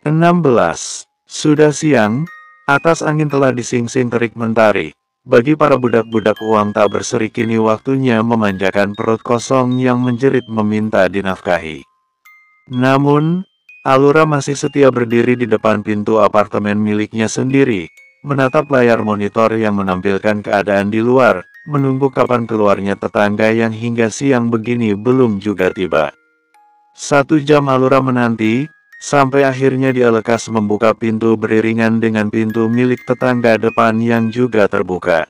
16. Sudah siang, atas angin telah disingsing terik mentari. Bagi para budak-budak uang tak berseri kini waktunya memanjakan perut kosong yang menjerit meminta dinafkahi. Namun, Alura masih setia berdiri di depan pintu apartemen miliknya sendiri, menatap layar monitor yang menampilkan keadaan di luar, menunggu kapan keluarnya tetangga yang hingga siang begini belum juga tiba. 1 jam Alura menanti, sampai akhirnya dia lekas membuka pintu beriringan dengan pintu milik tetangga depan yang juga terbuka.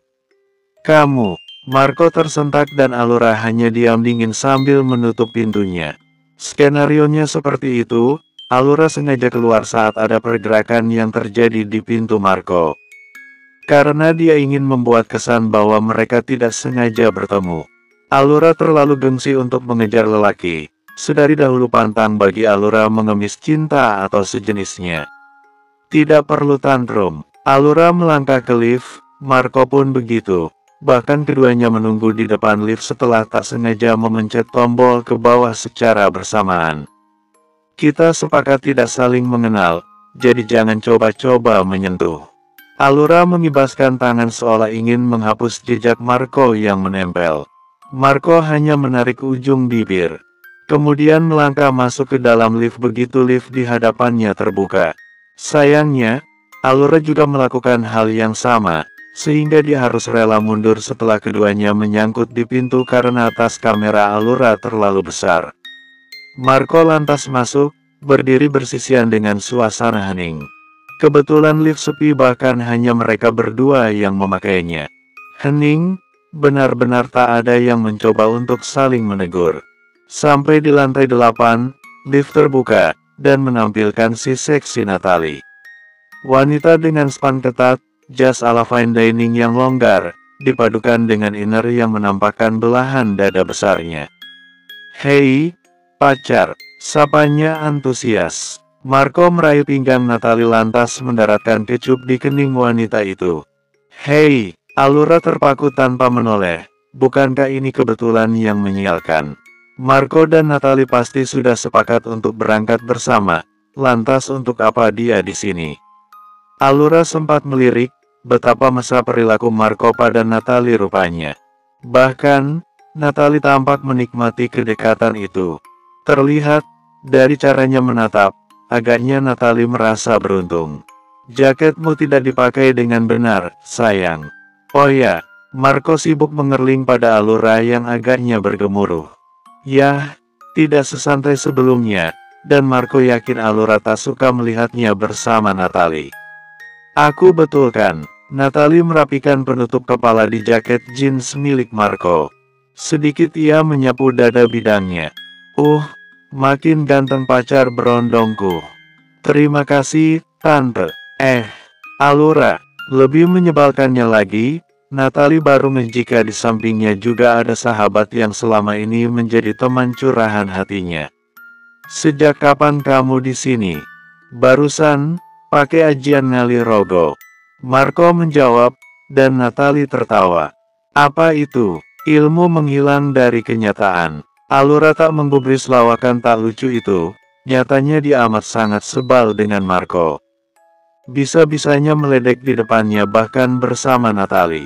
"Kamu," Marco tersentak dan Alura hanya diam dingin sambil menutup pintunya. Skenarionya seperti itu, Alura sengaja keluar saat ada pergerakan yang terjadi di pintu Marco. Karena dia ingin membuat kesan bahwa mereka tidak sengaja bertemu. Alura terlalu gengsi untuk mengejar lelaki. Sedari dahulu pantang bagi Alura mengemis cinta atau sejenisnya. Tidak perlu tantrum. Alura melangkah ke lift, Marco pun begitu. Bahkan keduanya menunggu di depan lift setelah tak sengaja memencet tombol ke bawah secara bersamaan. "Kita sepakat tidak saling mengenal, jadi jangan coba-coba menyentuh." Alura mengibaskan tangan seolah ingin menghapus jejak Marco yang menempel. Marco hanya menarik ujung bibir. Kemudian melangkah masuk ke dalam lift begitu lift di hadapannya terbuka. Sayangnya, Alura juga melakukan hal yang sama, sehingga dia harus rela mundur setelah keduanya menyangkut di pintu karena tas kamera Alura terlalu besar. Marco lantas masuk, berdiri bersisian dengan suasana hening. Kebetulan lift sepi bahkan hanya mereka berdua yang memakainya. Hening, benar-benar tak ada yang mencoba untuk saling menegur. Sampai di lantai 8, lift terbuka, dan menampilkan si seksi Natalie. Wanita dengan span ketat, jas ala fine dining yang longgar, dipadukan dengan inner yang menampakkan belahan dada besarnya. "Hei, pacar," sapanya antusias. Marco meraih pinggang Natalie lantas mendaratkan kecup di kening wanita itu. "Hei," Alura terpaku tanpa menoleh. Bukankah ini kebetulan yang menyialkan? Marco dan Natalie pasti sudah sepakat untuk berangkat bersama, lantas untuk apa dia di sini? Alura sempat melirik, betapa mesra perilaku Marco pada Natalie rupanya. Bahkan, Natalie tampak menikmati kedekatan itu. Terlihat, dari caranya menatap, agaknya Natalie merasa beruntung. "Jaketmu tidak dipakai dengan benar, sayang." "Oh ya," Marco sibuk mengerling pada Alura yang agaknya bergemuruh. Yah, tidak sesantai sebelumnya, dan Marco yakin Alura tak suka melihatnya bersama Natalie. "Aku betul kan?" Natalie merapikan penutup kepala di jaket jeans milik Marco. Sedikit ia menyapu dada bidangnya. Makin ganteng pacar berondongku." "Terima kasih, Tante." Alura, lebih menyebalkannya lagi, Natalie baru jika di sampingnya juga ada sahabat yang selama ini menjadi teman curahan hatinya. "Sejak kapan kamu di sini?" "Barusan, pakai ajian ngali rogo." Marco menjawab, dan Natalie tertawa. "Apa itu?" "Ilmu menghilang dari kenyataan." Alura tak menggubris lawakan tak lucu itu, nyatanya dia amat sangat sebal dengan Marco. Bisa-bisanya meledek di depannya bahkan bersama Natalie.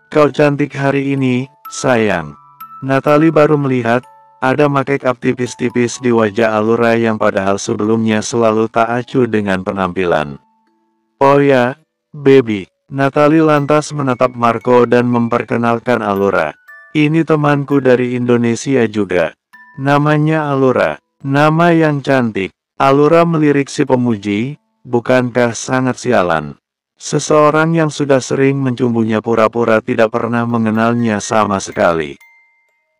"Kau cantik hari ini, sayang." Natalie baru melihat, ada make up tipis-tipis di wajah Alura yang padahal sebelumnya selalu tak acuh dengan penampilan. "Oh ya, baby." Natalie lantas menatap Marco dan memperkenalkan Alura. "Ini temanku dari Indonesia juga. Namanya Alura." "Nama yang cantik." Alura melirik si pemuji, bukankah sangat sialan? Seseorang yang sudah sering mencumbunya pura-pura tidak pernah mengenalnya sama sekali.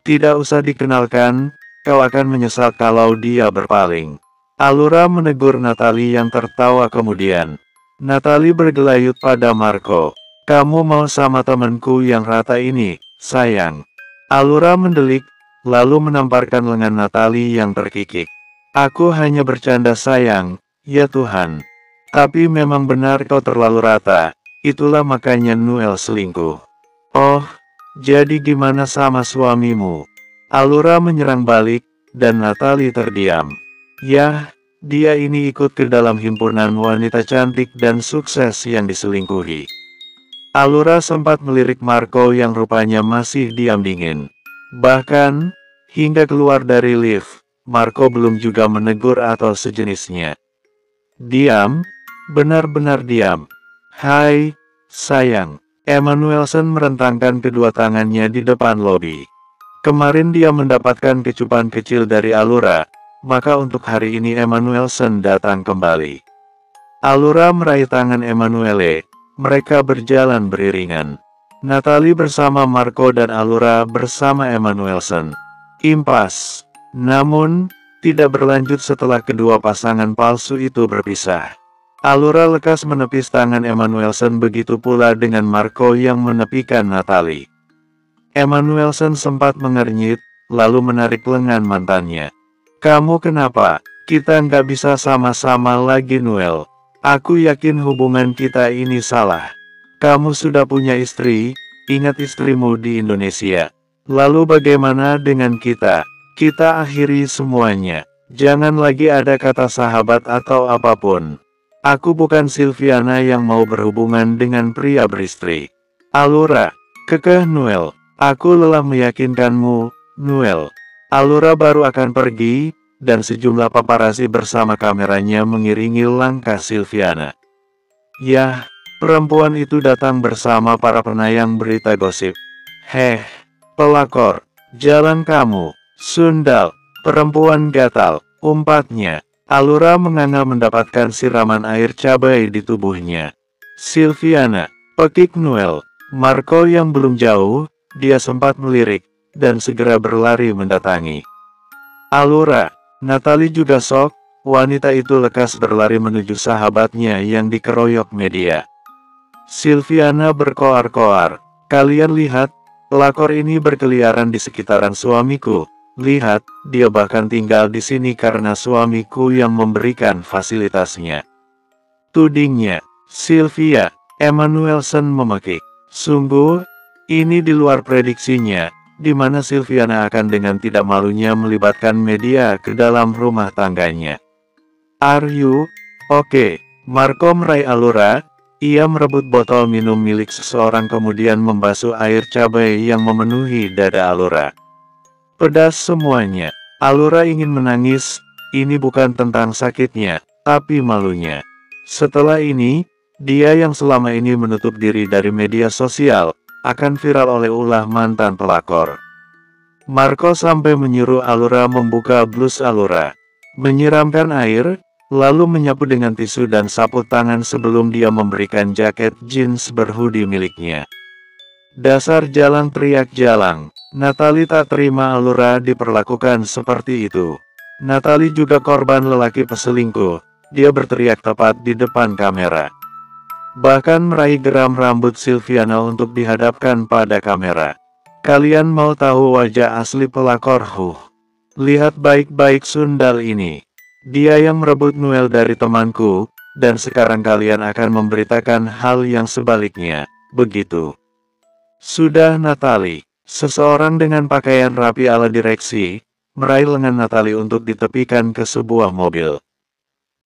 "Tidak usah dikenalkan, kau akan menyesal kalau dia berpaling." Alura menegur Natalie yang tertawa kemudian. Natalie bergelayut pada Marco. "Kamu mau sama temanku yang rata ini, sayang?" Alura mendelik, lalu menamparkan lengan Natalie yang terkikik. "Aku hanya bercanda sayang, ya Tuhan. Tapi memang benar kau terlalu rata, itulah makanya Noel selingkuh." "Oh, jadi gimana sama suamimu?" Alura menyerang balik, dan Natalie terdiam. "Yah, dia ini ikut ke dalam himpunan wanita cantik dan sukses yang diselingkuhi. Alura sempat melirik Marco yang rupanya masih diam dingin. Bahkan, hingga keluar dari lift, Marco belum juga menegur atau sejenisnya. Diam, benar-benar diam. Hai, sayang. Emmanuelson merentangkan kedua tangannya di depan lobi. Kemarin dia mendapatkan kecupan kecil dari Alura, maka untuk hari ini Emmanuelson datang kembali. Alura meraih tangan Emanuele, mereka berjalan beriringan. Natalie bersama Marco dan Alura bersama Emmanuelson. Impas. Namun, tidak berlanjut setelah kedua pasangan palsu itu berpisah. Alura lekas menepis tangan Emmanuelson, begitu pula dengan Marco yang menepikan Natalie. Emmanuelson sempat mengernyit, lalu menarik lengan mantannya. Kamu kenapa? Kita nggak bisa sama-sama lagi, Noel. Aku yakin hubungan kita ini salah. Kamu sudah punya istri, ingat istrimu di Indonesia. Lalu bagaimana dengan kita? Kita akhiri semuanya. Jangan lagi ada kata sahabat atau apapun. Aku bukan Silviana yang mau berhubungan dengan pria beristri. Alura, kekeh Noel. Aku lelah meyakinkanmu, Noel. Alura baru akan pergi, dan sejumlah paparazzi bersama kameranya mengiringi langkah Silviana. Yah, perempuan itu datang bersama para penayang berita gosip. Heh, pelakor, jalan kamu, sundal, perempuan gatal, umpatnya. Alura menganga mendapatkan siraman air cabai di tubuhnya. Silviana, pekik Noel. Marco yang belum jauh, dia sempat melirik, dan segera berlari mendatangi. Alura, Natalie juga sok, wanita itu lekas berlari menuju sahabatnya yang dikeroyok media. Silviana berkoar-koar, kalian lihat, pelakor ini berkeliaran di sekitaran suamiku. Lihat, dia bahkan tinggal di sini karena suamiku yang memberikan fasilitasnya. Tudingnya, Sylvia, Emmanuelson memekik. Sungguh, ini di luar prediksinya, di mana Silviana akan dengan tidak malunya melibatkan media ke dalam rumah tangganya. Are you okay? Marco meraih Alura, ia merebut botol minum milik seseorang kemudian membasuh air cabai yang memenuhi dada Alura. Pedas semuanya. Alura ingin menangis, ini bukan tentang sakitnya, tapi malunya. Setelah ini, dia yang selama ini menutup diri dari media sosial, akan viral oleh ulah mantan pelakor. Marco sampai menyuruh Alura membuka blus Alura, menyiramkan air, lalu menyapu dengan tisu dan sapu tangan sebelum dia memberikan jaket jeans berhoodie miliknya. Dasar jalang, teriak jalang. Natalie tak terima Alura diperlakukan seperti itu. Natalie juga korban lelaki peselingkuh, dia berteriak tepat di depan kamera. Bahkan meraih geram rambut Silviana untuk dihadapkan pada kamera. Kalian mau tahu wajah asli pelakor? Lihat baik-baik sundal ini. Dia yang merebut Noel dari temanku, dan sekarang kalian akan memberitakan hal yang sebaliknya, begitu. Sudah Natalie. Seseorang dengan pakaian rapi ala direksi, meraih lengan Natalie untuk ditepikan ke sebuah mobil.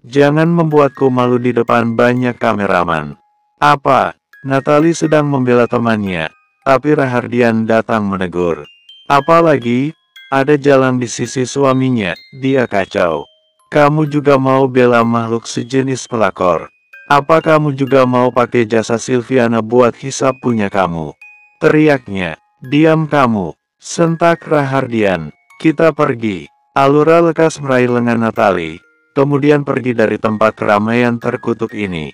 Jangan membuatku malu di depan banyak kameraman. Apa? Natalie sedang membela temannya, tapi Rahardian datang menegur. Apalagi, ada jalan di sisi suaminya, dia kacau. Kamu juga mau bela makhluk sejenis pelakor? Apa kamu juga mau pakai jasa Silviana buat hisap punya kamu? Teriaknya. Diam kamu, sentak Rahardian, kita pergi. Alura lekas meraih lengan Natalie, kemudian pergi dari tempat keramaian terkutuk ini.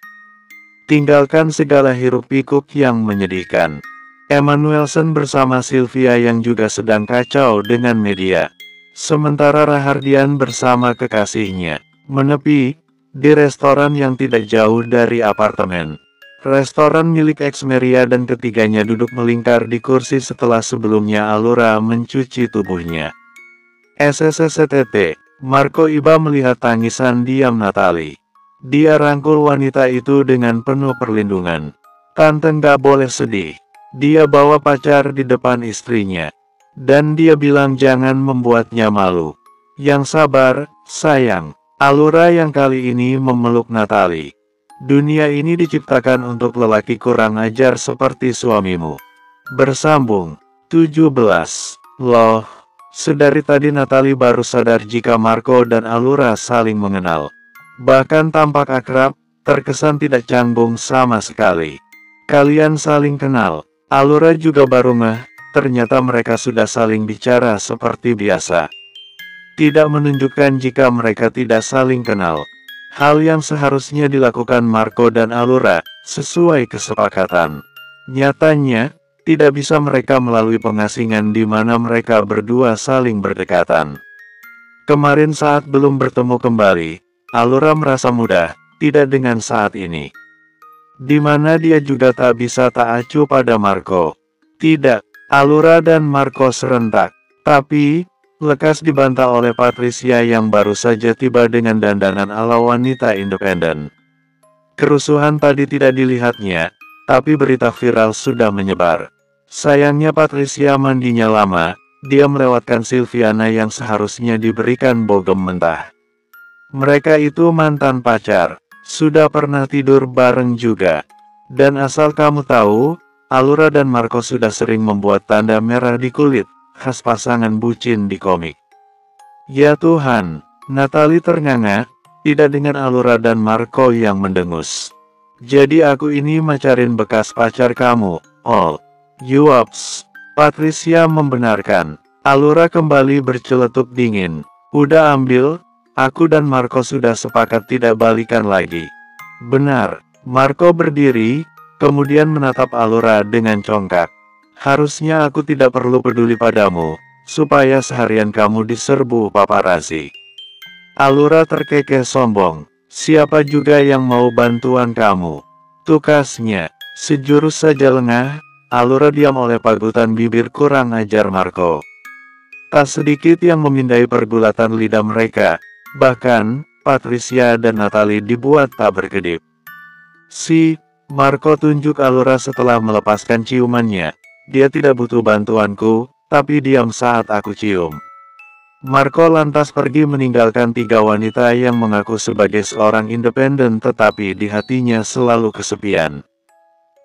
Tinggalkan segala hiruk-pikuk yang menyedihkan. Emmanuelson bersama Sylvia yang juga sedang kacau dengan media. Sementara Rahardian bersama kekasihnya, menepi, di restoran yang tidak jauh dari apartemen. Restoran milik Exmeria dan ketiganya duduk melingkar di kursi setelah sebelumnya Alura mencuci tubuhnya. SSSTT, Marco iba melihat tangisan diam Natalie. Dia rangkul wanita itu dengan penuh perlindungan. Tante nggak boleh sedih. Dia bawa pacar di depan istrinya. Dan dia bilang jangan membuatnya malu. Yang sabar, sayang. Alura yang kali ini memeluk Natalie. Dunia ini diciptakan untuk lelaki kurang ajar seperti suamimu. Bersambung. 17. Loh, sedari tadi Natalie baru sadar jika Marco dan Alura saling mengenal. Bahkan tampak akrab, terkesan tidak canggung sama sekali. Kalian saling kenal. Alura juga baru ngeh, ternyata mereka sudah saling bicara seperti biasa. Tidak menunjukkan jika mereka tidak saling kenal. Hal yang seharusnya dilakukan Marco dan Alura, sesuai kesepakatan. Nyatanya, tidak bisa mereka melalui pengasingan di mana mereka berdua saling berdekatan. Kemarin saat belum bertemu kembali, Alura merasa mudah, tidak dengan saat ini. Di mana dia juga tak bisa tak acuh pada Marco. Tidak, Alura dan Marco serentak. Tapi, lekas dibantah oleh Patricia yang baru saja tiba dengan dandanan ala wanita independen. Kerusuhan tadi tidak dilihatnya, tapi berita viral sudah menyebar. Sayangnya Patricia mandinya lama, dia melewatkan Silviana yang seharusnya diberikan bogem mentah. Mereka itu mantan pacar. Sudah pernah tidur bareng juga. Dan asal kamu tahu, Alura dan Marco sudah sering membuat tanda merah di kulit, khas pasangan bucin di komik. Ya Tuhan, Natalie ternganga, tidak dengan Alura dan Marco yang mendengus. Jadi aku ini macarin bekas pacar kamu, oh. Yuaps, Patricia membenarkan. Alura kembali berceletuk dingin. Udah ambil. Aku dan Marco sudah sepakat tidak balikan lagi. Benar, Marco berdiri, kemudian menatap Alura dengan congkak. Harusnya aku tidak perlu peduli padamu, supaya seharian kamu diserbu paparazzi. Alura terkekeh sombong. Siapa juga yang mau bantuan kamu? Tukasnya, sejurus saja lengah, Alura diam oleh pagutan bibir kurang ajar Marco. Tak sedikit yang memindai pergulatan lidah mereka. Bahkan, Patricia dan Natalie dibuat tak berkedip. Si Marco tunjuk Alura setelah melepaskan ciumannya. Dia tidak butuh bantuanku, tapi diam saat aku cium. Marco lantas pergi meninggalkan tiga wanita yang mengaku sebagai seorang independen tetapi di hatinya selalu kesepian.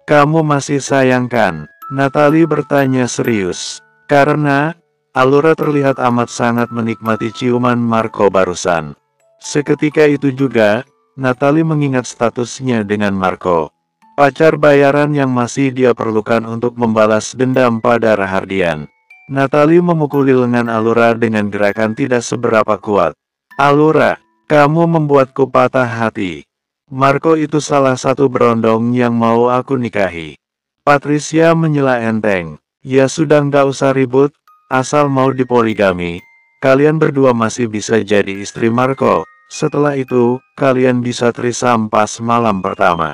Kamu masih sayangkan? Natalie bertanya serius. Karena Alura terlihat amat sangat menikmati ciuman Marco barusan. Seketika itu juga, Natalie mengingat statusnya dengan Marco. Pacar bayaran yang masih dia perlukan untuk membalas dendam pada Rahardian. Natalie memukuli lengan Alura dengan gerakan tidak seberapa kuat. Alura, kamu membuatku patah hati. Marco itu salah satu berondong yang mau aku nikahi. Patricia menyela enteng. Ya sudah nggak usah ribut. Asal mau dipoligami, kalian berdua masih bisa jadi istri Marco. Setelah itu, kalian bisa trisam pas malam pertama.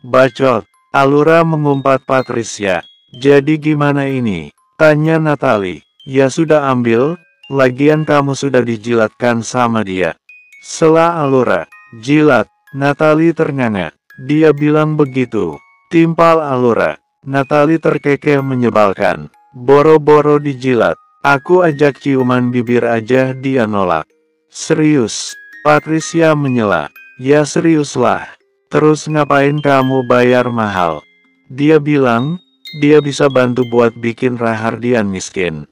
Bacot, Alura mengumpat Patricia. Jadi gimana ini? Tanya Natalie. Ya sudah ambil, lagian kamu sudah dijilatkan sama dia. Sela Alura. Jilat, Natalie ternganga. Dia bilang begitu. Timpal Alura. Natalie terkekeh menyebalkan. Boro-boro dijilat. Aku ajak ciuman bibir aja dia nolak. Serius? Patricia menyela. Ya seriuslah. Terus ngapain kamu bayar mahal? Dia bilang, dia bisa bantu buat bikin Rahardian miskin.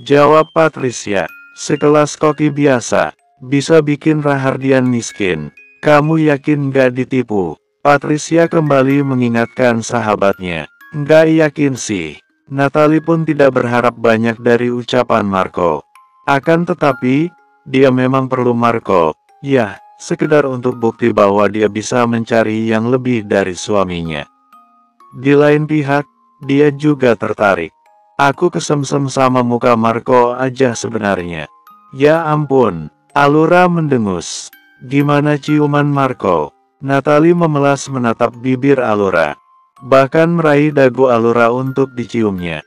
Jawab Patricia. Sekelas koki biasa, bisa bikin Rahardian miskin. Kamu yakin gak ditipu? Patricia kembali mengingatkan sahabatnya. Nggak yakin sih. Natalie pun tidak berharap banyak dari ucapan Marco. Akan tetapi, dia memang perlu Marco. Ya, sekedar untuk bukti bahwa dia bisa mencari yang lebih dari suaminya. Di lain pihak, dia juga tertarik. Aku kesemsem sama muka Marco aja sebenarnya. Ya ampun, Alura mendengus. Gimana ciuman Marco? Natalie memelas menatap bibir Alura. Bahkan meraih dagu Alura untuk diciumnya.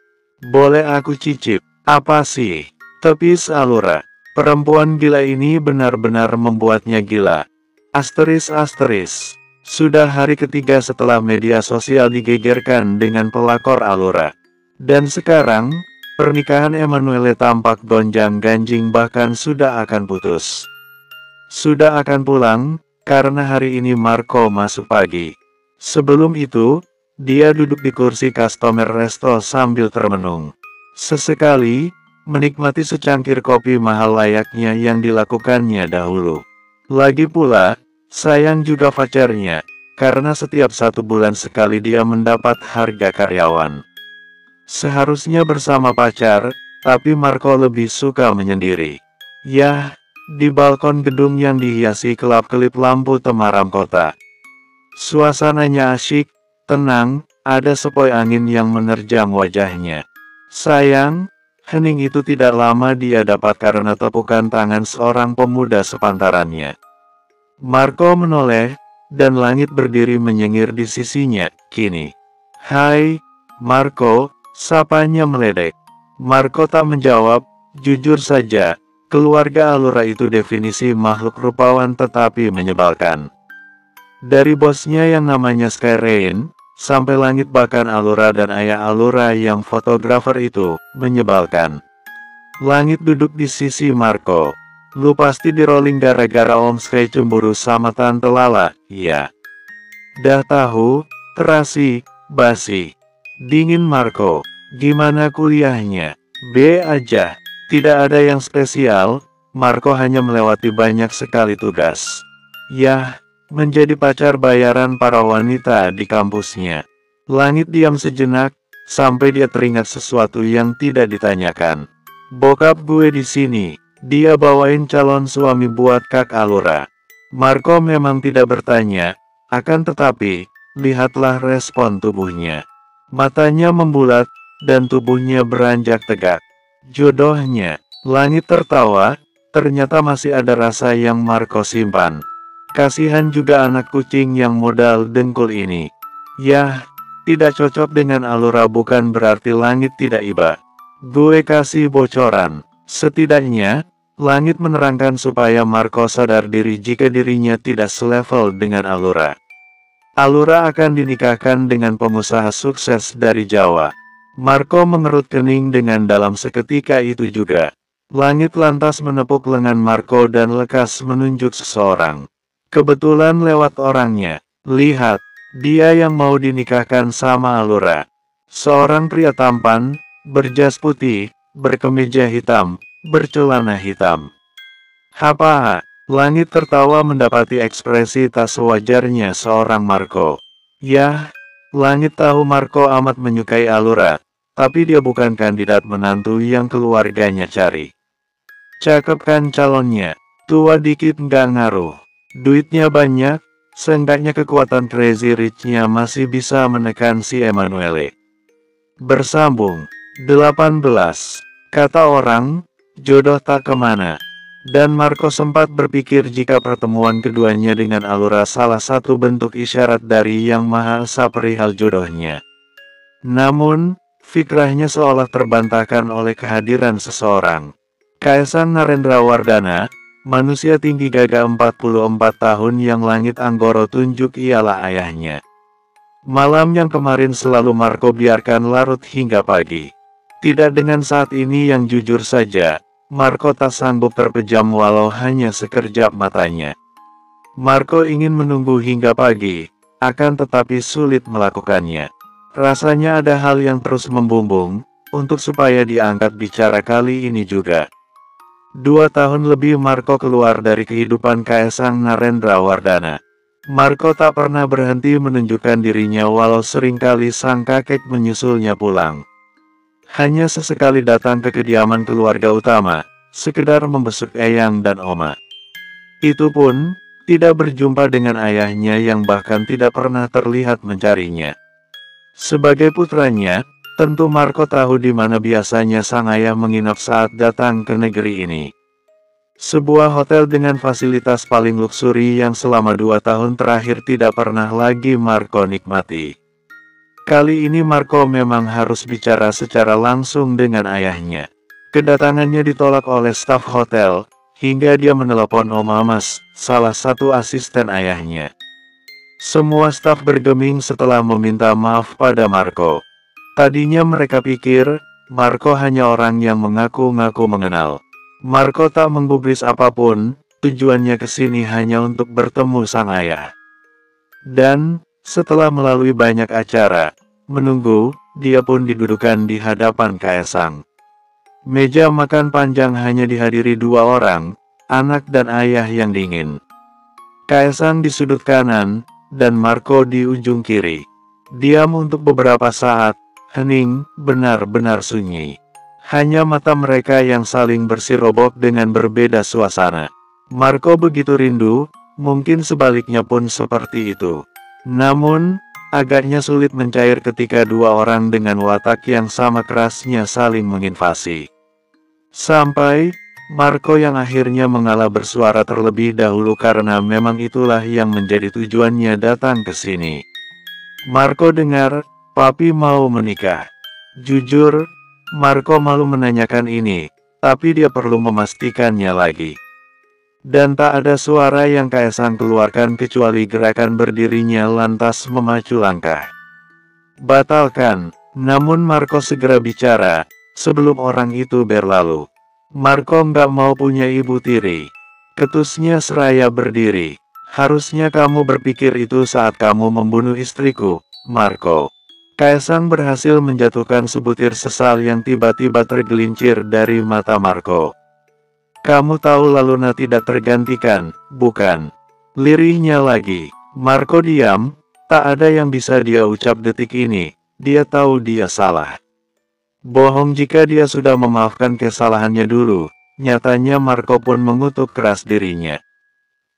Boleh aku cicip? Apa sih? Tepis Alura. Perempuan gila ini benar-benar membuatnya gila. Asteris. Sudah hari ketiga setelah media sosial digegerkan dengan pelakor Alura. Dan sekarang, pernikahan Emanuele tampak gonjang-ganjing bahkan sudah akan putus. Sudah akan pulang, karena hari ini Marco masuk pagi. Sebelum itu, dia duduk di kursi customer resto sambil termenung. Sesekali, menikmati secangkir kopi mahal layaknya yang dilakukannya dahulu. Lagi pula, sayang juga pacarnya, karena setiap 1 bulan sekali dia mendapat harga karyawan. Seharusnya bersama pacar, tapi Marco lebih suka menyendiri. Yah, di balkon gedung yang dihiasi kelap-kelip lampu temaram kota. Suasananya asyik, tenang, ada sepoi angin yang menerjang wajahnya. Sayang, hening itu tidak lama dia dapat karena tepukan tangan seorang pemuda sepantarannya. Marco menoleh, dan langit berdiri menyengir di sisinya, kini. "Hai, Marco," sapanya meledek. Marco tak menjawab, jujur saja, keluarga Allura itu definisi makhluk rupawan tetapi menyebalkan. Dari bosnya yang namanya Skyrain, sampai langit bahkan Allura dan ayah Allura yang fotografer itu, menyebalkan. Langit duduk di sisi Marco. "Lu pasti di rolling gara-gara Om Sky cemburu sama Tante Lala, ya?" "Dah tahu, terasi, basi." Dingin Marco. "Gimana kuliahnya?" "B aja. Tidak ada yang spesial." Marco hanya melewati banyak sekali tugas. Yah, menjadi pacar bayaran para wanita di kampusnya. Langit diam sejenak, sampai dia teringat sesuatu yang tidak ditanyakan. "Bokap gue di sini. Dia bawain calon suami buat Kak Allura." Marco memang tidak bertanya, akan tetapi, lihatlah respon tubuhnya. Matanya membulat, dan tubuhnya beranjak tegak. Jodohnya, langit tertawa, ternyata masih ada rasa yang Marco simpan. Kasihan juga anak kucing yang modal dengkul ini. Yah, tidak cocok dengan Allura bukan berarti langit tidak iba. Gue kasih bocoran. Setidaknya, langit menerangkan supaya Marco sadar diri jika dirinya tidak selevel dengan Allura. Allura akan dinikahkan dengan pengusaha sukses dari Jawa. Marco mengerut kening dengan dalam seketika itu juga. Langit lantas menepuk lengan Marco dan lekas menunjuk seseorang. Kebetulan lewat orangnya. Lihat, dia yang mau dinikahkan sama Allura. Seorang pria tampan, berjas putih, berkemeja hitam, bercelana hitam. "Hapa?" Langit tertawa mendapati ekspresi tak sewajarnya seorang Marco. Yah, langit tahu Marco amat menyukai Allura, tapi dia bukan kandidat menantu yang keluarganya cari. Cakep kan calonnya, tua dikit nggak ngaruh. Duitnya banyak, seenggaknya kekuatan Crazy Rich-nya masih bisa menekan si Emanuele. Bersambung 18. Kata orang, jodoh tak kemana. Dan Marco sempat berpikir jika pertemuan keduanya dengan Allura salah satu bentuk isyarat dari Yang Maha Esa perihal jodohnya. Namun, fikrahnya seolah terbantahkan oleh kehadiran seseorang. Kaisang Narendrawardhana, manusia tinggi gagah 44 tahun yang langit Anggoro tunjuk ialah ayahnya. Malam yang kemarin selalu Marco biarkan larut hingga pagi. Tidak dengan saat ini yang jujur saja, Marco tak sanggup terpejam walau hanya sekerjap matanya. Marco ingin menunggu hingga pagi, akan tetapi sulit melakukannya. Rasanya ada hal yang terus membumbung, untuk supaya diangkat bicara kali ini juga. 2 tahun lebih Marco keluar dari kehidupan Kaisang Narendrawardhana. Marco tak pernah berhenti menunjukkan dirinya walau seringkali sang kakek menyusulnya pulang. Hanya sesekali datang ke kediaman keluarga utama, sekedar membesuk eyang dan oma. Itu pun, tidak berjumpa dengan ayahnya yang bahkan tidak pernah terlihat mencarinya. Sebagai putranya, tentu Marco tahu di mana biasanya sang ayah menginap saat datang ke negeri ini. Sebuah hotel dengan fasilitas paling luksuri yang selama 2 tahun terakhir tidak pernah lagi Marco nikmati. Kali ini Marco memang harus bicara secara langsung dengan ayahnya. Kedatangannya ditolak oleh staf hotel, hingga dia menelepon Om Amas, salah satu asisten ayahnya. Semua staf bergeming setelah meminta maaf pada Marco. Tadinya mereka pikir, Marco hanya orang yang mengaku-ngaku mengenal. Marco tak menggubris apapun, tujuannya ke sini hanya untuk bertemu sang ayah. Dan, setelah melalui banyak acara, menunggu, dia pun didudukan di hadapan Kaesang. Meja makan panjang hanya dihadiri 2 orang, anak dan ayah yang dingin. Kaesang di sudut kanan, dan Marco di ujung kiri. Diam untuk beberapa saat, hening, benar-benar sunyi. Hanya mata mereka yang saling bersirobok dengan berbeda suasana. Marco begitu rindu, mungkin sebaliknya pun seperti itu. Namun, agaknya sulit mencair ketika 2 orang dengan watak yang sama kerasnya saling menginvasi. Sampai, Marco yang akhirnya mengalah bersuara terlebih dahulu karena memang itulah yang menjadi tujuannya datang ke sini. Marco dengar, papi mau menikah. Jujur, Marco malu menanyakan ini, tapi dia perlu memastikannya lagi. Dan tak ada suara yang Kaesang keluarkan kecuali gerakan berdirinya lantas memacu langkah. Batalkan, namun Marco segera bicara, sebelum orang itu berlalu. Marco nggak mau punya ibu tiri. Ketusnya seraya berdiri. Harusnya kamu berpikir itu saat kamu membunuh istriku, Marco. Kaesang berhasil menjatuhkan sebutir sesal yang tiba-tiba tergelincir dari mata Marco. Kamu tahu Laluna tidak tergantikan, bukan? Lirihnya lagi. Marco diam, tak ada yang bisa dia ucap detik ini. Dia tahu dia salah. Bohong jika dia sudah memaafkan kesalahannya dulu. Nyatanya Marco pun mengutuk keras dirinya.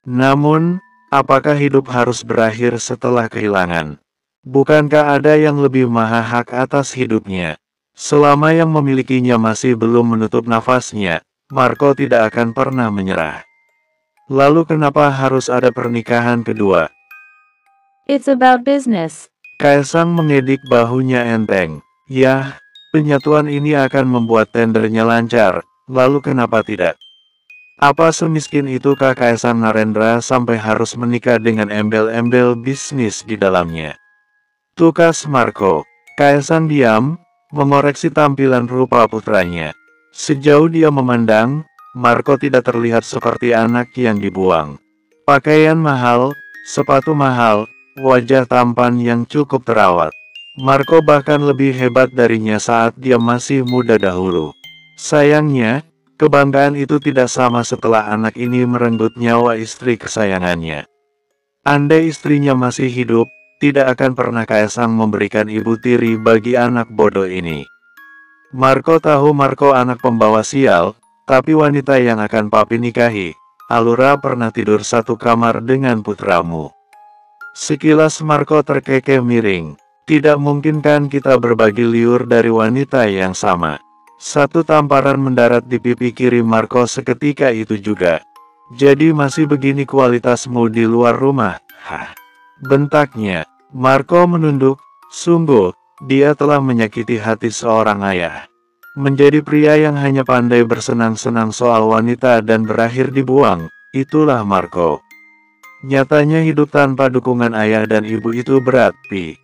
Namun, apakah hidup harus berakhir setelah kehilangan? Bukankah ada yang lebih maha hak atas hidupnya? Selama yang memilikinya masih belum menutup nafasnya, Marco tidak akan pernah menyerah. Lalu kenapa harus ada pernikahan kedua? It's about business. Kaesang mengedik bahunya enteng. Yah, penyatuan ini akan membuat tendernya lancar, lalu kenapa tidak? Apa semiskin itukah Kaesang Narendra sampai harus menikah dengan embel-embel bisnis di dalamnya? Tukas Marco. Kaesang diam, mengoreksi tampilan rupa putranya. Sejauh dia memandang, Marco tidak terlihat seperti anak yang dibuang. Pakaian mahal, sepatu mahal, wajah tampan yang cukup terawat. Marco bahkan lebih hebat darinya saat dia masih muda dahulu. Sayangnya, kebanggaan itu tidak sama setelah anak ini merenggut nyawa istri kesayangannya. Andai istrinya masih hidup, tidak akan pernah Kaesang memberikan ibu tiri bagi anak bodoh ini. Marco tahu Marco anak pembawa sial, tapi wanita yang akan papi nikahi, Allura pernah tidur satu kamar dengan putramu. Sekilas Marco terkekeh miring. Tidak mungkin kan kita berbagi liur dari wanita yang sama. Satu tamparan mendarat di pipi kiri Marco seketika itu juga. Jadi masih begini kualitasmu di luar rumah? Hah? Bentaknya. Marco menunduk. Sungguh, dia telah menyakiti hati seorang ayah. Menjadi pria yang hanya pandai bersenang-senang soal wanita dan berakhir dibuang, itulah Marco. Nyatanya hidup tanpa dukungan ayah dan ibu itu berat, Pi.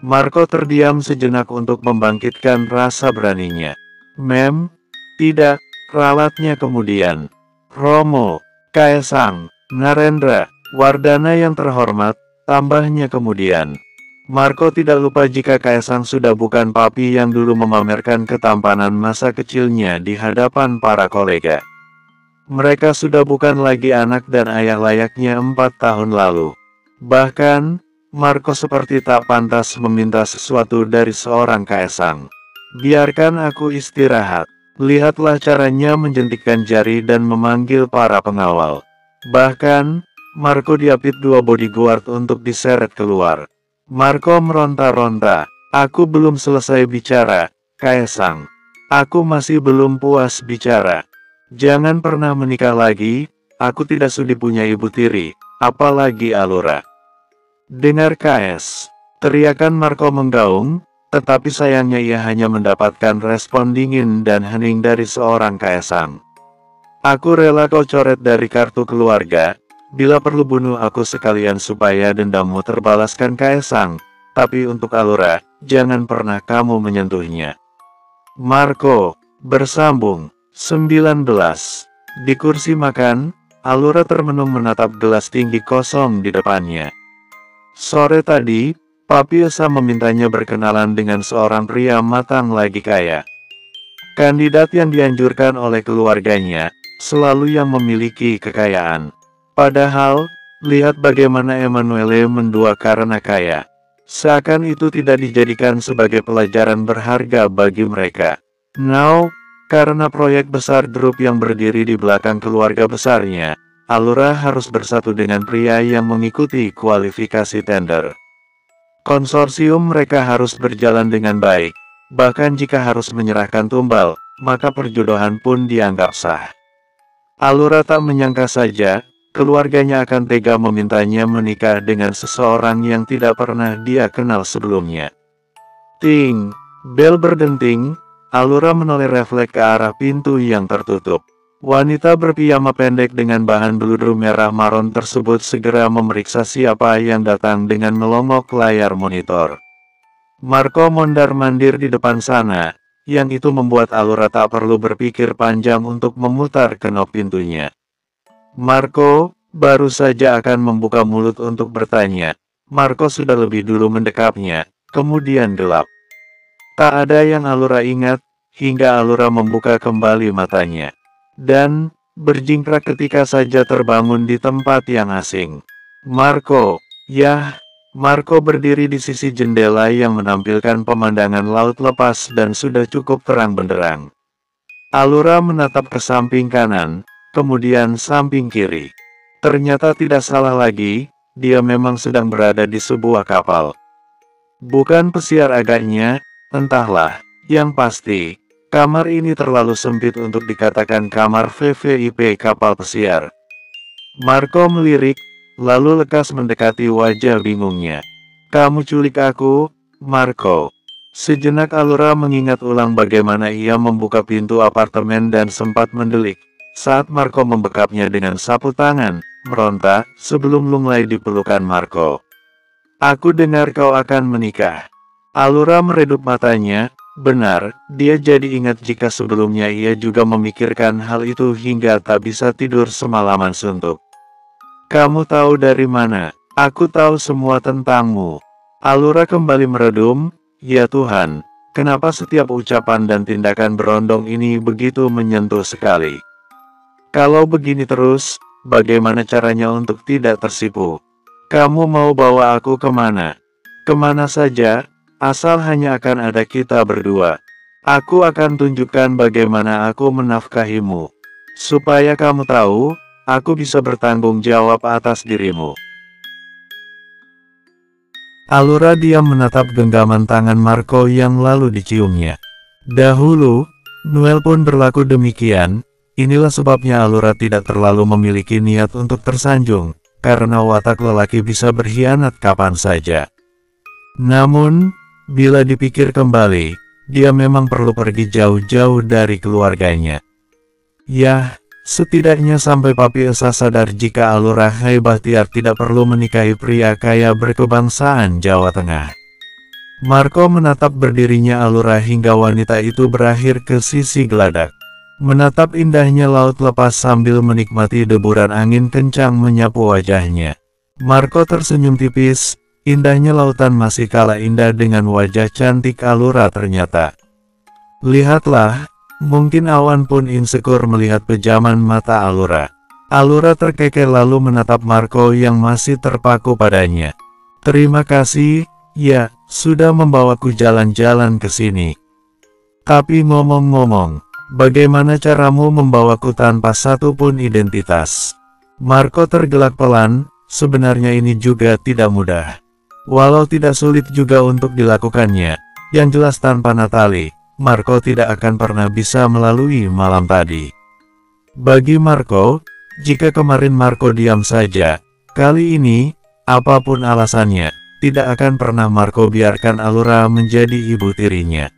Marco terdiam sejenak untuk membangkitkan rasa beraninya. Mem, tidak, ralatnya kemudian. Romo, Kaesang, Narendra, Wardana yang terhormat, tambahnya kemudian. Marco tidak lupa jika Kaesang sudah bukan papi yang dulu memamerkan ketampanan masa kecilnya di hadapan para kolega. Mereka sudah bukan lagi anak dan ayah layaknya 4 tahun lalu. Bahkan, Marco seperti tak pantas meminta sesuatu dari seorang Kaesang. Biarkan aku istirahat. Lihatlah caranya menjentikkan jari dan memanggil para pengawal. Bahkan, Marco diapit 2 bodyguard untuk diseret keluar. Marco meronta-ronta. Aku belum selesai bicara, Kaesang. Aku masih belum puas bicara. Jangan pernah menikah lagi, aku tidak sudi punya ibu tiri, apalagi Allura. Dengar Kaes, teriakan Marco menggaung, tetapi sayangnya ia hanya mendapatkan respon dingin dan hening dari seorang Kaesang. Aku rela kau coret dari kartu keluarga, bila perlu bunuh aku sekalian supaya dendammu terbalaskan Kaesang, tapi untuk Allura, jangan pernah kamu menyentuhnya. Marco bersambung. 19. Di kursi makan, Alura termenung menatap gelas tinggi kosong di depannya. Sore tadi, Papi Esa memintanya berkenalan dengan seorang pria matang lagi kaya. Kandidat yang dianjurkan oleh keluarganya, selalu yang memiliki kekayaan. Padahal, lihat bagaimana Emanuele mendua karena kaya. Seakan itu tidak dijadikan sebagai pelajaran berharga bagi mereka. Now, karena proyek besar grup yang berdiri di belakang keluarga besarnya, Alura harus bersatu dengan pria yang mengikuti kualifikasi tender. Konsorsium mereka harus berjalan dengan baik. Bahkan jika harus menyerahkan tumbal, maka perjodohan pun dianggap sah. Alura tak menyangka saja, keluarganya akan tega memintanya menikah dengan seseorang yang tidak pernah dia kenal sebelumnya. Ting, bel berdenting. Alura menoleh refleks ke arah pintu yang tertutup. Wanita berpiyama pendek dengan bahan beludru merah maron tersebut segera memeriksa siapa yang datang dengan melongok layar monitor. Marco mondar-mandir di depan sana, yang itu membuat Alura tak perlu berpikir panjang untuk memutar kenop pintunya. Marco baru saja akan membuka mulut untuk bertanya. Marco sudah lebih dulu mendekapnya, kemudian gelap. Tak ada yang Alura ingat, hingga Alura membuka kembali matanya. Dan, berjingkrak ketika saja terbangun di tempat yang asing. Marco, yah, Marco berdiri di sisi jendela yang menampilkan pemandangan laut lepas dan sudah cukup terang benderang. Alura menatap ke samping kanan, kemudian samping kiri. Ternyata tidak salah lagi, dia memang sedang berada di sebuah kapal. Bukan pesiar agaknya. Entahlah, yang pasti, kamar ini terlalu sempit untuk dikatakan kamar VVIP kapal pesiar. Marco melirik, lalu lekas mendekati wajah bingungnya. Kamu culik aku, Marco. Sejenak Alura mengingat ulang bagaimana ia membuka pintu apartemen dan sempat mendelik, saat Marco membekapnya dengan sapu tangan, meronta, sebelum lunglai di pelukan Marco. Aku dengar kau akan menikah. Alura meredup matanya, benar, dia jadi ingat jika sebelumnya ia juga memikirkan hal itu hingga tak bisa tidur semalaman suntuk. Kamu tahu dari mana? Aku tahu semua tentangmu. Alura kembali meredum, ya Tuhan, kenapa setiap ucapan dan tindakan berondong ini begitu menyentuh sekali? Kalau begini terus, bagaimana caranya untuk tidak tersipu? Kamu mau bawa aku kemana? Kemana saja? Asal hanya akan ada kita berdua. Aku akan tunjukkan bagaimana aku menafkahimu. Supaya kamu tahu, aku bisa bertanggung jawab atas dirimu. Alura diam menatap genggaman tangan Marco yang lalu diciumnya. Dahulu, Noel pun berlaku demikian. Inilah sebabnya Alura tidak terlalu memiliki niat untuk tersanjung, karena watak lelaki bisa berkhianat kapan saja. Namun, bila dipikir kembali, dia memang perlu pergi jauh-jauh dari keluarganya. Yah, setidaknya sampai Papi Esa sadar jika Alura Bahtiar tidak perlu menikahi pria kaya berkebangsaan Jawa Tengah. Marco menatap berdirinya Alura hingga wanita itu berakhir ke sisi geladak. Menatap indahnya laut lepas sambil menikmati deburan angin kencang menyapu wajahnya. Marco tersenyum tipis. Indahnya lautan masih kalah indah dengan wajah cantik Alura ternyata. Lihatlah, mungkin awan pun insecure melihat pejaman mata Alura. Alura terkekeh lalu menatap Marco yang masih terpaku padanya. Terima kasih, ya, sudah membawaku jalan-jalan ke sini. Tapi ngomong-ngomong, bagaimana caramu membawaku tanpa satu pun identitas? Marco tergelak pelan, sebenarnya ini juga tidak mudah. Walau tidak sulit juga untuk dilakukannya, yang jelas tanpa Natalie, Marco tidak akan pernah bisa melalui malam tadi. Bagi Marco, jika kemarin Marco diam saja, kali ini, apapun alasannya, tidak akan pernah Marco biarkan Alura menjadi ibu tirinya.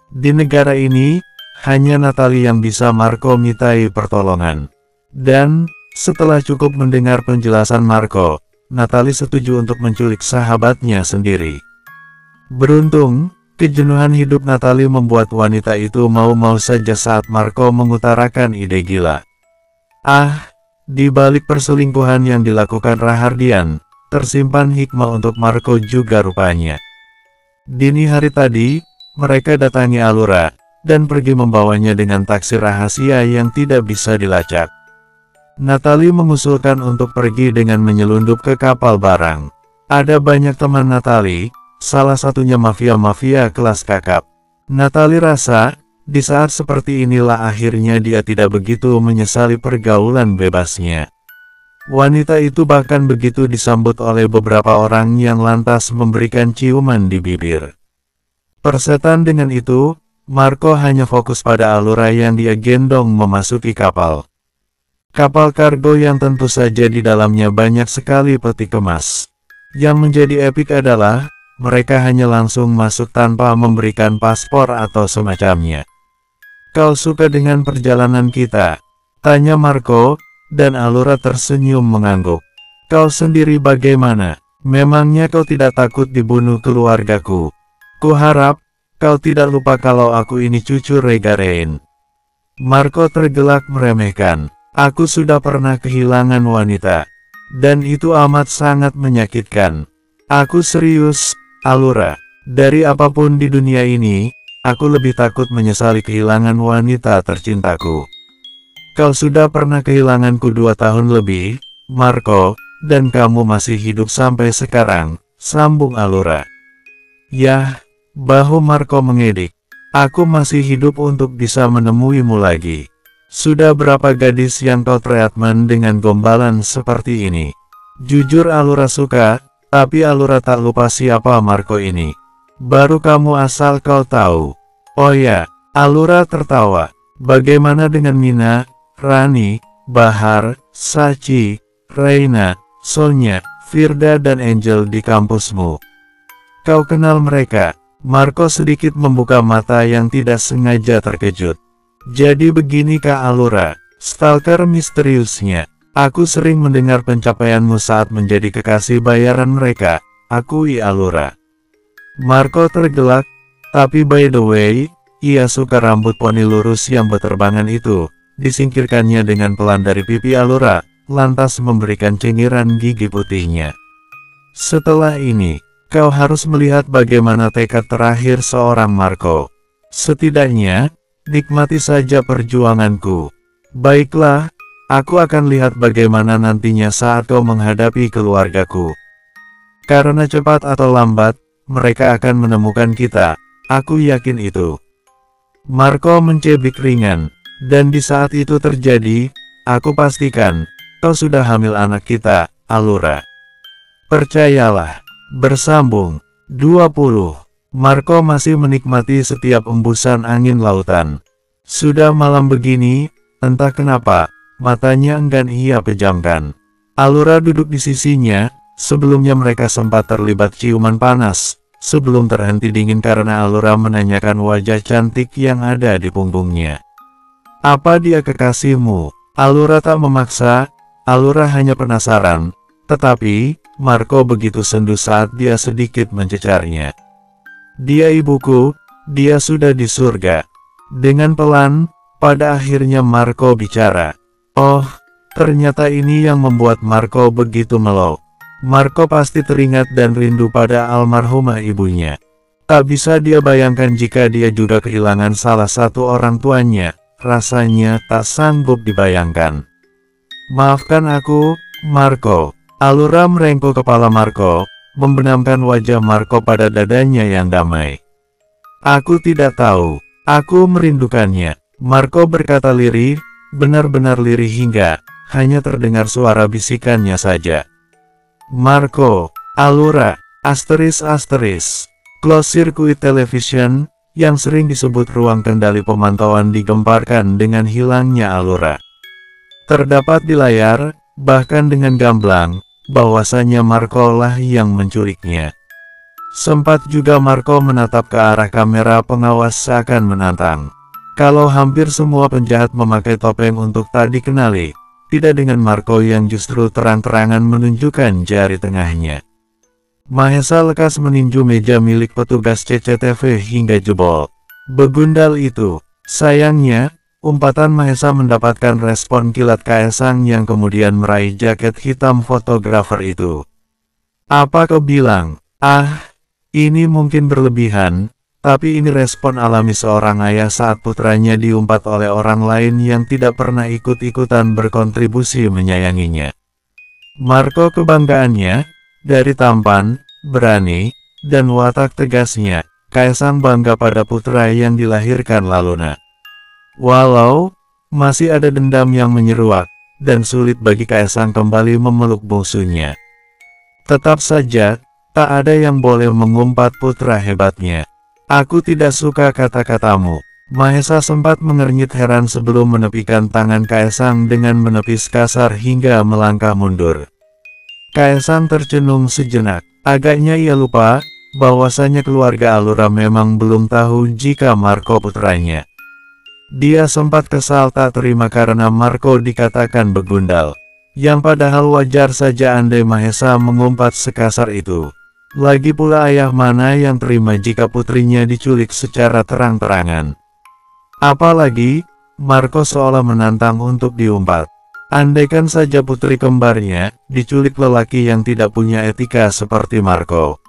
Di negara ini, hanya Natalie yang bisa Marco mintai pertolongan. Dan, setelah cukup mendengar penjelasan Marco, Natalie setuju untuk menculik sahabatnya sendiri. Beruntung, kejenuhan hidup Natalie membuat wanita itu mau-mau saja saat Marco mengutarakan ide gila. Ah, Di balik perselingkuhan yang dilakukan Rahardian, tersimpan hikmah untuk Marco juga rupanya. Dini hari tadi, mereka datangi Allura, dan pergi membawanya dengan taksi rahasia yang tidak bisa dilacak. Natalie mengusulkan untuk pergi dengan menyelundup ke kapal barang. Ada banyak teman Natalie, salah satunya mafia-mafia kelas kakap. Natalie rasa, di saat seperti inilah akhirnya dia tidak begitu menyesali pergaulan bebasnya. Wanita itu bahkan begitu disambut oleh beberapa orang yang lantas memberikan ciuman di bibir. Persetan dengan itu, Marco hanya fokus pada Allura yang dia gendong memasuki kapal. Kapal kargo yang tentu saja di dalamnya banyak sekali peti kemas. Yang menjadi epik adalah, mereka hanya langsung masuk tanpa memberikan paspor atau semacamnya. "Kau suka dengan perjalanan kita?" tanya Marco, dan Allura tersenyum mengangguk. "Kau sendiri bagaimana? Memangnya kau tidak takut dibunuh keluargaku? Kuharap, kau tidak lupa kalau aku ini cucu Rega Rein." Marco tergelak meremehkan. "Aku sudah pernah kehilangan wanita. Dan itu amat sangat menyakitkan. Aku serius, Allura. Dari apapun di dunia ini, aku lebih takut menyesali kehilangan wanita tercintaku." "Kau sudah pernah kehilanganku 2 tahun lebih, Marco, dan kamu masih hidup sampai sekarang," sambung Allura. "Yah," bahu Marco mengedik. "Aku masih hidup untuk bisa menemuimu lagi. Sudah berapa gadis yang kau treatment dengan gombalan seperti ini?" Jujur Allura suka, tapi Allura tak lupa siapa Marco ini. "Baru kamu asal kau tahu." "Oh ya," Allura tertawa. "Bagaimana dengan Mina, Rani, Bahar, Sachi, Reina, Sonya, Firda dan Angel di kampusmu? Kau kenal mereka?" Marco sedikit membuka mata yang tidak sengaja terkejut. "Jadi begini Kak Allura, stalker misteriusnya. Aku sering mendengar pencapaianmu saat menjadi kekasih bayaran mereka," akui Allura. Marco tergelak, "Tapi by the way, ia suka rambut poni lurus yang beterbangan itu." Disingkirkannya dengan pelan dari pipi Allura, lantas memberikan cengiran gigi putihnya. "Setelah ini, kau harus melihat bagaimana tekad terakhir seorang Marco. Setidaknya, nikmati saja perjuanganku. Baiklah, aku akan lihat bagaimana nantinya saat kau menghadapi keluargaku. Karena cepat atau lambat, mereka akan menemukan kita, aku yakin itu." Marco mencebik ringan. "Dan di saat itu terjadi, aku pastikan, kau sudah hamil anak kita, Allura." Percayalah. Bersambung 20. Marco masih menikmati setiap embusan angin lautan. Sudah malam begini, entah kenapa, matanya enggan ia pejamkan. Allura duduk di sisinya, sebelumnya mereka sempat terlibat ciuman panas, sebelum terhenti dingin karena Allura menanyakan wajah cantik yang ada di punggungnya. "Apa dia kekasihmu?" Allura tak memaksa, Allura hanya penasaran, tetapi, Marco begitu sendu saat dia sedikit mencecarnya. "Dia ibuku, dia sudah di surga." Dengan pelan, pada akhirnya Marco bicara. Oh, ternyata ini yang membuat Marco begitu melo. Marco pasti teringat dan rindu pada almarhumah ibunya. Tak bisa dia bayangkan jika dia juga kehilangan salah satu orang tuanya, rasanya tak sanggup dibayangkan. "Maafkan aku, Marco." Allura merengkuh kepala Marco, membenamkan wajah Marco pada dadanya yang damai. "Aku tidak tahu, aku merindukannya." Marco berkata lirih, benar-benar lirih hingga hanya terdengar suara bisikannya saja. "Marco, Allura, ***************************************************************** Closed-circuit television, yang sering disebut ruang kendali pemantauan digemparkan dengan hilangnya Allura. Terdapat di layar, bahkan dengan gamblang, bahwasanya Marco lah yang menculiknya. Sempat juga Marco menatap ke arah kamera pengawas seakan menantang. Kalau hampir semua penjahat memakai topeng untuk tak dikenali, tidak dengan Marco yang justru terang-terangan menunjukkan jari tengahnya. Mahesa lekas meninju meja milik petugas CCTV hingga jebol. Begundal itu. Sayangnya, Umpatan Mahesa mendapatkan respon kilat Kaesang yang kemudian meraih jaket hitam fotografer itu. Apa kau bilang? Ah, ini mungkin berlebihan, tapi ini respon alami seorang ayah saat putranya diumpat oleh orang lain yang tidak pernah ikut-ikutan berkontribusi menyayanginya. Marco kebanggaannya, dari tampan, berani, dan watak tegasnya, Kaesang bangga pada putra yang dilahirkan Laluna. Walau, masih ada dendam yang menyeruak, dan sulit bagi Kaesang kembali memeluk musuhnya. Tetap saja, tak ada yang boleh mengumpat putra hebatnya. Aku tidak suka kata-katamu. Mahesa sempat mengernyit heran sebelum menepikan tangan Kaesang dengan menepis kasar hingga melangkah mundur. Kaesang tercenung sejenak. Agaknya ia lupa, bahwasanya keluarga Allura memang belum tahu jika Marco putranya. Dia sempat kesal tak terima karena Marco dikatakan begundal. Yang padahal wajar saja andai Mahesa mengumpat sekasar itu. Lagi pula ayah mana yang terima jika putrinya diculik secara terang-terangan. Apalagi, Marco seolah menantang untuk diumpat. Andaikan saja putri kembarnya diculik lelaki yang tidak punya etika seperti Marco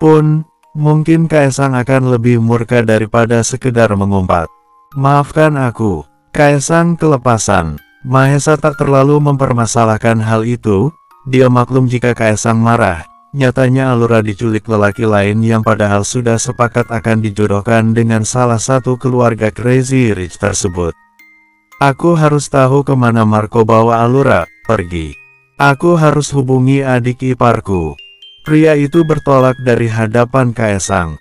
pun, mungkin Kaesang akan lebih murka daripada sekedar mengumpat. Maafkan aku, Kaesang kelepasan. Mahesa tak terlalu mempermasalahkan hal itu, dia maklum jika Kaesang marah. Nyatanya Allura diculik lelaki lain yang padahal sudah sepakat akan dijodohkan dengan salah satu keluarga Crazy Rich tersebut. Aku harus tahu kemana Marco bawa Allura pergi. Aku harus hubungi adik iparku. Pria itu bertolak dari hadapan Kaesang.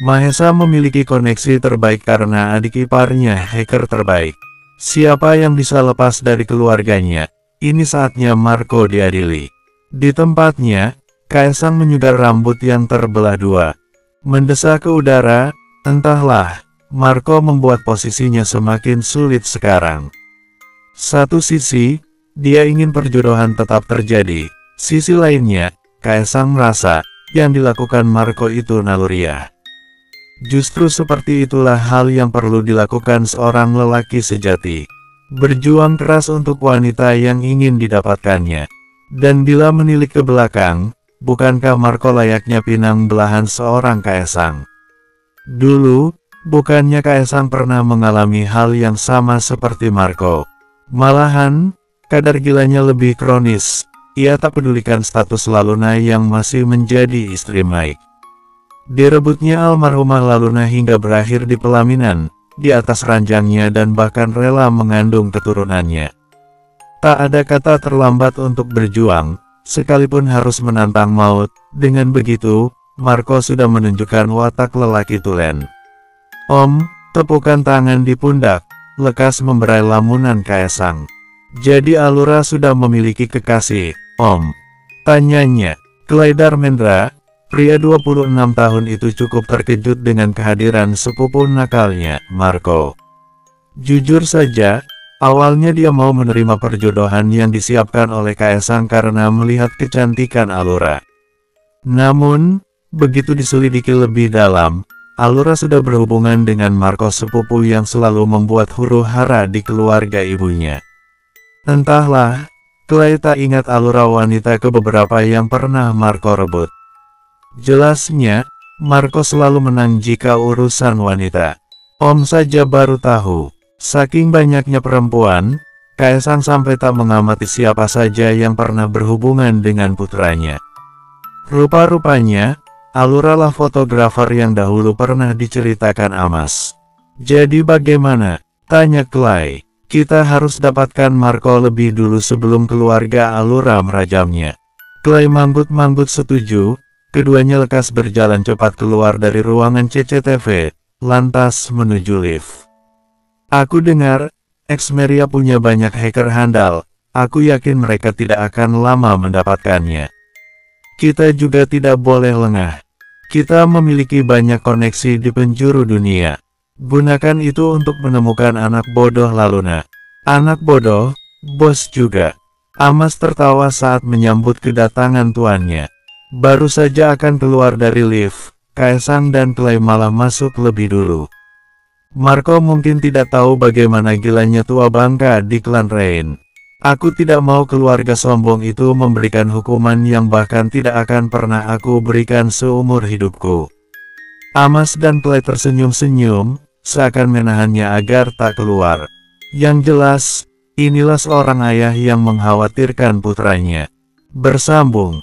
Mahesa memiliki koneksi terbaik karena adik iparnya hacker terbaik. Siapa yang bisa lepas dari keluarganya? Ini saatnya Marco diadili. Di tempatnya, Kaesang menyugar rambut yang terbelah dua. Mendesak ke udara, entahlah, Marco membuat posisinya semakin sulit sekarang. Satu sisi, dia ingin perjodohan tetap terjadi. Sisi lainnya, Kaesang merasa, yang dilakukan Marco itu naluriah. Justru seperti itulah hal yang perlu dilakukan seorang lelaki sejati. Berjuang keras untuk wanita yang ingin didapatkannya. Dan bila menilik ke belakang, bukankah Marco layaknya pinang belahan seorang Kaesang? Dulu, bukannya Kaesang pernah mengalami hal yang sama seperti Marco. Malahan, kadar gilanya lebih kronis. Ia tak pedulikan status Laluna yang masih menjadi istri Mike. Direbutnya almarhumah Laluna hingga berakhir di pelaminan, di atas ranjangnya dan bahkan rela mengandung keturunannya. Tak ada kata terlambat untuk berjuang, sekalipun harus menantang maut. Dengan begitu, Marco sudah menunjukkan watak lelaki tulen. Om, tepukan tangan di pundak, lekas memberai lamunan Kaesang. Jadi Allura sudah memiliki kekasih, Om? Tanyanya. Klaidar Mendra, pria 26 tahun itu cukup terkejut dengan kehadiran sepupu nakalnya, Marco. Jujur saja, awalnya dia mau menerima perjodohan yang disiapkan oleh Kaesang karena melihat kecantikan Allura. Namun, begitu diselidiki lebih dalam, Allura sudah berhubungan dengan Marco sepupu yang selalu membuat huru-hara di keluarga ibunya. Entahlah, Clay tak ingat Allura wanita ke beberapa yang pernah Marco rebut. Jelasnya, Marco selalu menang jika urusan wanita. Om saja baru tahu, saking banyaknya perempuan, Kaesang sampai tak mengamati siapa saja yang pernah berhubungan dengan putranya. Rupa-rupanya, Allura lah fotografer yang dahulu pernah diceritakan Amas. Jadi bagaimana? Tanya Clay. Kita harus dapatkan Marco lebih dulu sebelum keluarga Allura merajamnya. Clay manggut-manggut setuju. Keduanya lekas berjalan cepat keluar dari ruangan CCTV, lantas menuju lift. Aku dengar, Xmeria punya banyak hacker handal, aku yakin mereka tidak akan lama mendapatkannya. Kita juga tidak boleh lengah. Kita memiliki banyak koneksi di penjuru dunia. Gunakan itu untuk menemukan anak bodoh Laluna. Anak bodoh, bos juga. Amas tertawa saat menyambut kedatangan tuannya. Baru saja akan keluar dari lift, Kaesang dan Clay malah masuk lebih dulu. Marco mungkin tidak tahu bagaimana gilanya tua bangka di klan Rain. Aku tidak mau keluarga sombong itu memberikan hukuman yang bahkan tidak akan pernah aku berikan seumur hidupku. Amas dan Clay tersenyum-senyum, seakan menahannya agar tak keluar. Yang jelas, inilah seorang ayah yang mengkhawatirkan putranya. Bersambung.